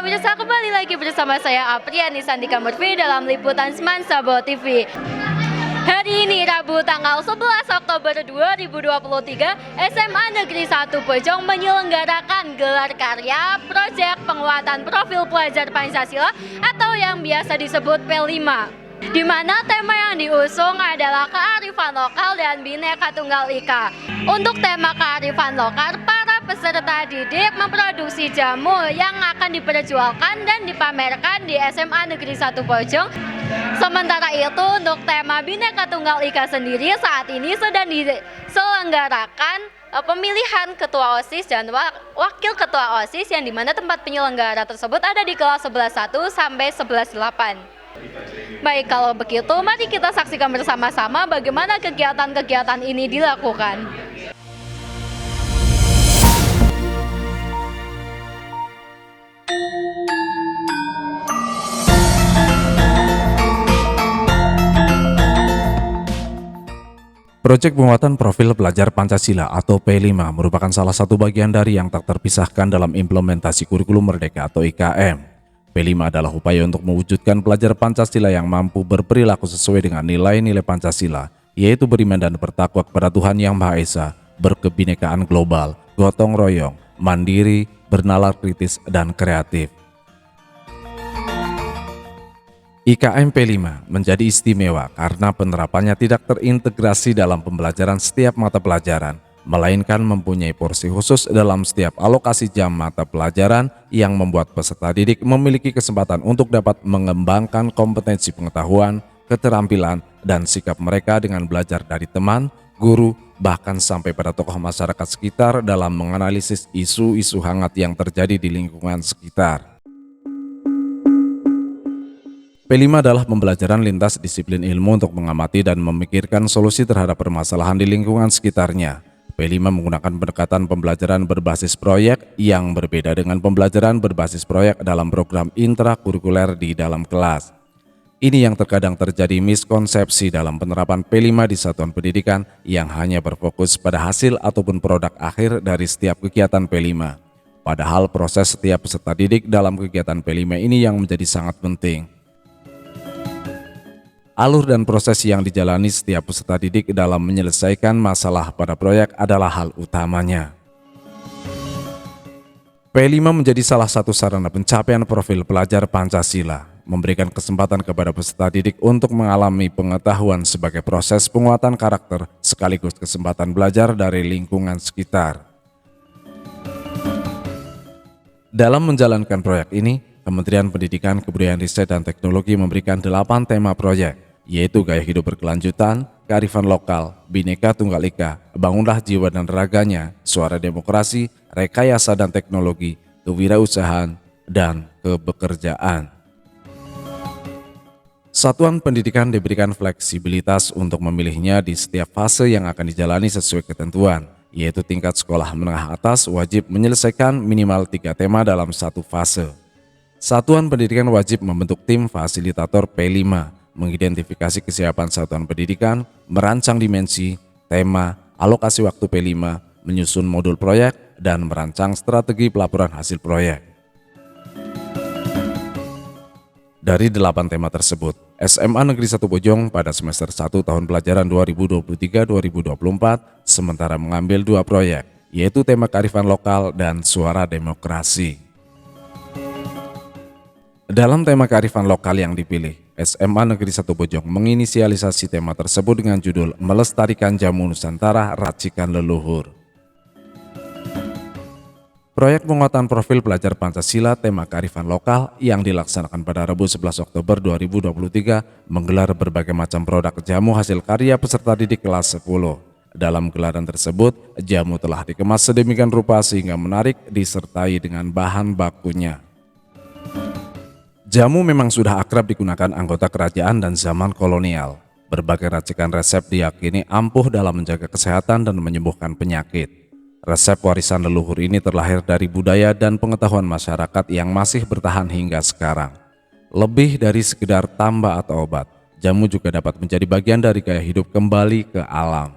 pemirsa, kembali lagi bersama saya Apriani Sandika Murfi dalam liputan Semansa Bawa TV. Hari ini Rabu tanggal 11 Oktober 2023, SMA Negeri 1 Pojong menyelenggarakan gelar karya proyek penguatan profil pelajar Pancasila atau yang biasa disebut P5. Di mana tema yang diusung adalah kearifan lokal dan Bhinneka Tunggal Ika. Untuk tema kearifan lokal, para peserta didik memproduksi jamu yang akan diperjualkan dan dipamerkan di SMA Negeri 1 Pojong. Sementara itu, untuk tema Bhinneka Tunggal Ika sendiri saat ini sedang diselenggarakan pemilihan ketua OSIS dan wakil ketua OSIS, yang dimana tempat penyelenggara tersebut ada di kelas 11.1 sampai 11.8. Baik, kalau begitu mari kita saksikan bersama-sama bagaimana kegiatan-kegiatan ini dilakukan. Proyek penguatan profil pelajar Pancasila atau P5 merupakan salah satu bagian dari yang tak terpisahkan dalam implementasi kurikulum merdeka atau IKM. P5 adalah upaya untuk mewujudkan pelajar Pancasila yang mampu berperilaku sesuai dengan nilai-nilai Pancasila, yaitu beriman dan bertakwa kepada Tuhan Yang Maha Esa, berkebinekaan global, gotong royong, mandiri, bernalar kritis, dan kreatif. IKM P5 menjadi istimewa karena penerapannya tidak terintegrasi dalam pembelajaran setiap mata pelajaran, melainkan mempunyai porsi khusus dalam setiap alokasi jam mata pelajaran yang membuat peserta didik memiliki kesempatan untuk dapat mengembangkan kompetensi pengetahuan, keterampilan, dan sikap mereka dengan belajar dari teman, guru, bahkan sampai pada tokoh masyarakat sekitar dalam menganalisis isu-isu hangat yang terjadi di lingkungan sekitar. P5 adalah pembelajaran lintas disiplin ilmu untuk mengamati dan memikirkan solusi terhadap permasalahan di lingkungan sekitarnya. P5 menggunakan pendekatan pembelajaran berbasis proyek yang berbeda dengan pembelajaran berbasis proyek dalam program intrakurikuler di dalam kelas. Ini yang terkadang terjadi miskonsepsi dalam penerapan P5 di satuan pendidikan yang hanya berfokus pada hasil ataupun produk akhir dari setiap kegiatan P5. Padahal proses setiap peserta didik dalam kegiatan P5 ini yang menjadi sangat penting. Alur dan proses yang dijalani setiap peserta didik dalam menyelesaikan masalah pada proyek adalah hal utamanya. P5 menjadi salah satu sarana pencapaian profil pelajar Pancasila, memberikan kesempatan kepada peserta didik untuk mengalami pengetahuan sebagai proses penguatan karakter sekaligus kesempatan belajar dari lingkungan sekitar. Dalam menjalankan proyek ini, Kementerian Pendidikan, Kebudayaan, Riset, dan Teknologi memberikan 8 tema proyek, yaitu gaya hidup berkelanjutan, kearifan lokal, Bhinneka Tunggal Ika, bangunlah jiwa dan raganya, suara demokrasi, rekayasa dan teknologi, kewirausahaan, dan kebekerjaan. Satuan pendidikan diberikan fleksibilitas untuk memilihnya di setiap fase yang akan dijalani sesuai ketentuan, yaitu tingkat sekolah menengah atas wajib menyelesaikan minimal 3 tema dalam satu fase. Satuan pendidikan wajib membentuk tim fasilitator P5, mengidentifikasi kesiapan satuan pendidikan, merancang dimensi, tema, alokasi waktu P5, menyusun modul proyek, dan merancang strategi pelaporan hasil proyek. Dari 8 tema tersebut, SMA Negeri 1 Pojong pada semester 1 tahun pelajaran 2023-2024 sementara mengambil 2 proyek, yaitu tema kearifan lokal dan suara demokrasi. Dalam tema kearifan lokal yang dipilih, SMA Negeri 1 Pojong menginisialisasi tema tersebut dengan judul Melestarikan Jamu Nusantara Racikan Leluhur. Proyek penguatan profil pelajar Pancasila tema kearifan lokal yang dilaksanakan pada Rabu 11 Oktober 2023 menggelar berbagai macam produk jamu hasil karya peserta didik kelas 10. Dalam gelaran tersebut, jamu telah dikemas sedemikian rupa sehingga menarik disertai dengan bahan bakunya. Jamu memang sudah akrab digunakan anggota kerajaan dan zaman kolonial. Berbagai racikan resep diyakini ampuh dalam menjaga kesehatan dan menyembuhkan penyakit. Resep warisan leluhur ini terlahir dari budaya dan pengetahuan masyarakat yang masih bertahan hingga sekarang. Lebih dari sekedar tambah atau obat, jamu juga dapat menjadi bagian dari gaya hidup kembali ke alam.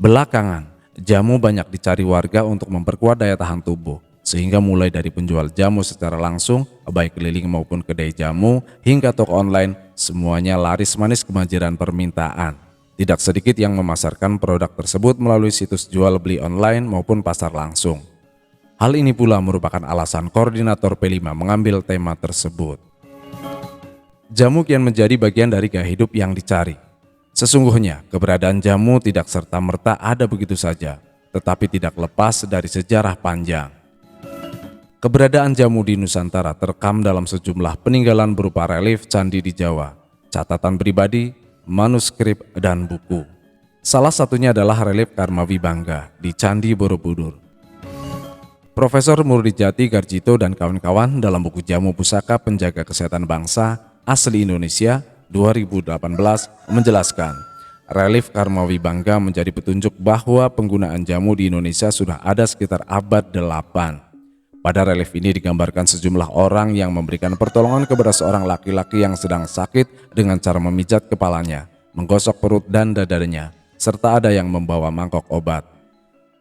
Belakangan, jamu banyak dicari warga untuk memperkuat daya tahan tubuh. sehingga mulai dari penjual jamu secara langsung, baik keliling maupun kedai jamu, hingga toko online, semuanya laris manis kemanjiran permintaan. Tidak sedikit yang memasarkan produk tersebut melalui situs jual beli online maupun pasar langsung. Hal ini pula merupakan alasan koordinator P5 mengambil tema tersebut. Jamu kian menjadi bagian dari gaya hidup yang dicari. Sesungguhnya, keberadaan jamu tidak serta-merta ada begitu saja, tetapi tidak lepas dari sejarah panjang. Keberadaan jamu di Nusantara terekam dalam sejumlah peninggalan berupa relief candi di Jawa, catatan pribadi, manuskrip, dan buku. Salah satunya adalah relief Karmawibangga di Candi Borobudur. Profesor Murdijati Garjito dan kawan-kawan dalam buku Jamu Pusaka Penjaga Kesehatan Bangsa Asli Indonesia 2018 menjelaskan, relief Karmawibangga menjadi petunjuk bahwa penggunaan jamu di Indonesia sudah ada sekitar abad 8. Pada relief ini digambarkan sejumlah orang yang memberikan pertolongan kepada seorang laki-laki yang sedang sakit dengan cara memijat kepalanya, menggosok perut dan dadanya, serta ada yang membawa mangkok obat.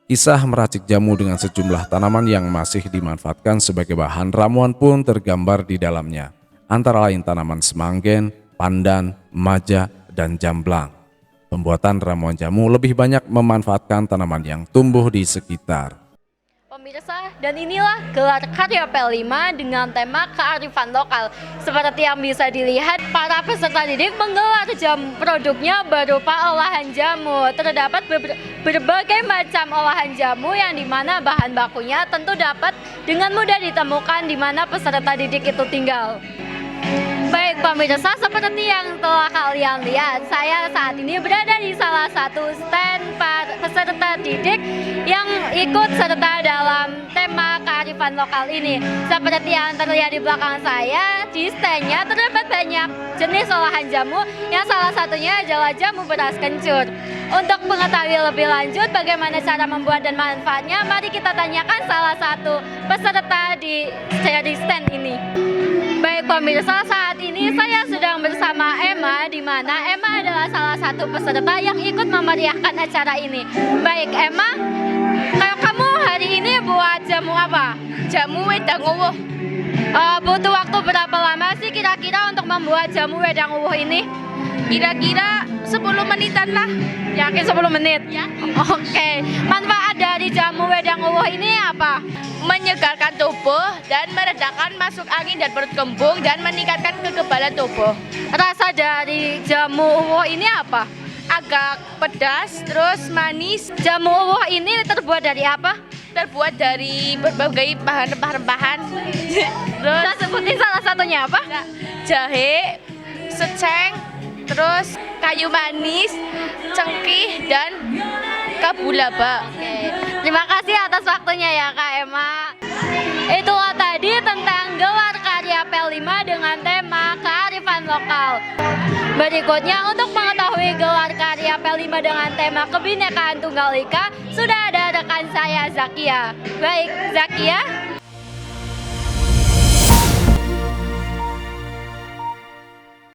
Kisah meracik jamu dengan sejumlah tanaman yang masih dimanfaatkan sebagai bahan ramuan pun tergambar di dalamnya, antara lain tanaman semanggen, pandan, maja, dan jamblang. Pembuatan ramuan jamu lebih banyak memanfaatkan tanaman yang tumbuh di sekitar. Pemirsa, dan inilah gelar karya P5 dengan tema kearifan lokal. Seperti yang bisa dilihat, para peserta didik menggelar jamu produknya berupa olahan jamu. Terdapat berbagai macam olahan jamu yang dimana bahan bakunya tentu dapat dengan mudah ditemukan di mana peserta didik itu tinggal. Baik pemirsa, seperti yang telah kalian lihat, saya saat ini berada di salah satu stand peserta didik yang ikut serta dalam tema kearifan lokal ini. Seperti yang terlihat di belakang saya, di standnya terdapat banyak jenis olahan jamu yang salah satunya adalah jamu beras kencur. Untuk mengetahui lebih lanjut bagaimana cara membuat dan manfaatnya, mari kita tanyakan salah satu peserta di stand ini. Baik pemirsa, saat ini saya sedang bersama Emma, di mana Emma adalah salah satu peserta yang ikut memeriahkan acara ini. Baik Emma, kamu hari ini buat jamu apa? Jamu wedang uwuh. Butuh waktu berapa lama sih kira-kira untuk membuat jamu wedang uwuh ini? Kira-kira 10 menitan lah. Yakin 10 menit? Ya. Oke. Manfaat dari jamu wedang uwuh ini apa? Menyegarkan tubuh dan meredakan masuk angin dan perut kembung dan meningkatkan kekebalan tubuh. Rasa dari jamu uwuh ini apa? Agak pedas, terus manis. Jamu uwuh ini terbuat dari apa? Terbuat dari berbagai bahan rempah-rempahan. Terus Bisa sebutin salah satunya apa? jahe, seceng, terus kayu manis, cengkih, dan kabulaba. Oke. Terima kasih atas waktunya ya Kak Emma. Itulah tadi tentang gelar karya P5 dengan tema kearifan lokal. Berikutnya untuk mengetahui gelar karya P5 dengan tema kebinekaan Tunggal Ika, sudah ada rekan saya Zakia. Baik Zakia,